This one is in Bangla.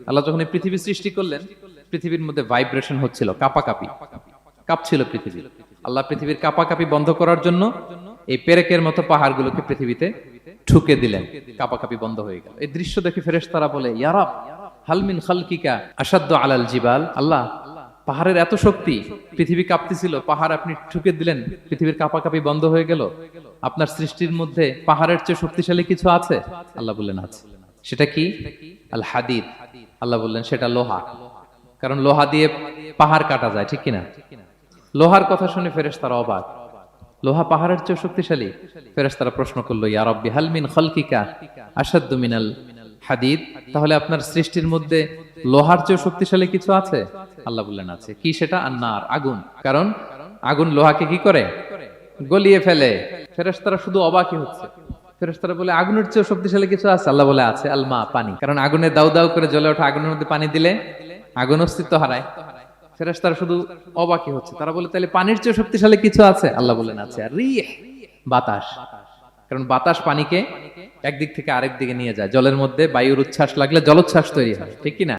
আল্লাহ যখন এই পৃথিবী সৃষ্টি করলেন, পৃথিবীর মধ্যে ভাইব্রেশন হচ্ছিল, কাঁপাকাঁপি, কাঁপছিল পৃথিবী। আল্লাহ পৃথিবীর কাঁপাকাঁপি বন্ধ করার জন্য এই পেরেকের মতো পাহাড়গুলোকে পৃথিবীতে ঠুকে দিলেন, কাঁপাকাঁপি বন্ধ হয়ে গেল। এই দৃশ্য দেখে ফেরেশতারা বলে, ইয়া রাব, হাল মিন খালকিকা আশাদ্দু আলাল জিবাল। আল্লাহ, পাহাড়ের এত শক্তি, পৃথিবী কাঁপতেছিল, পাহাড় আপনি ঠুকে দিলেন, পৃথিবীর কাঁপাকাঁপি বন্ধ হয়ে গেল। আপনার সৃষ্টির মধ্যে পাহাড়ের চেয়ে শক্তিশালী কিছু আছে? আল্লাহ বললেন আছে। সেটা কি? আল হাদিদ। আল্লাহ বললেন সেটা লোহা। কারণ লোহা দিয়ে পাহাড় কাটা যায়, ঠিক কিনা? লোহার কথা শুনে ফেরেশতারা অবাক। লোহা পাহাড়ের চেয়ে শক্তিশালী? ফেরেশতারা প্রশ্ন করলো, ইয়া রাব্বি হাল মিন খালকিকা আশাদ্দু মিনাল হাদিদ। তাহলে আপনার সৃষ্টির মধ্যে লোহার চেয়ে শক্তিশালী কিছু আছে? আল্লাহ বললেন আছে। কি সেটা? আন্নার, আগুন। কারণ আগুন লোহাকে কি করে? গলিয়ে ফেলে। ফেরেশতারা শুধু অবাকই হচ্ছে। ফেরেশতারা বলে, আগুনের চেয়ে শক্তিশালী কিছু আছে? আল্লাহ বলে আছে, আলমা, পানি। কারণ আগুনে দাউ দাউ করে জ্বলে ওঠা আগুনের মধ্যে পানি দিলে আগুন অস্তিত্ব হারায়। ফেরেশতারা শুধু অবাকই হচ্ছে। তারা বলে, তাহলে পানির চেয়ে শক্তিশালী কিছু আছে? আল্লাহ বলেন আছে। আর রিহ, বাতাস। কারণ বাতাস পানিকে একদিক থেকে আরেক দিকে নিয়ে যায়। জলের মধ্যে বায়ুর উচ্ছ্বাস লাগলে জলোচ্ছ্বাস তৈরি হয়, ঠিক কিনা?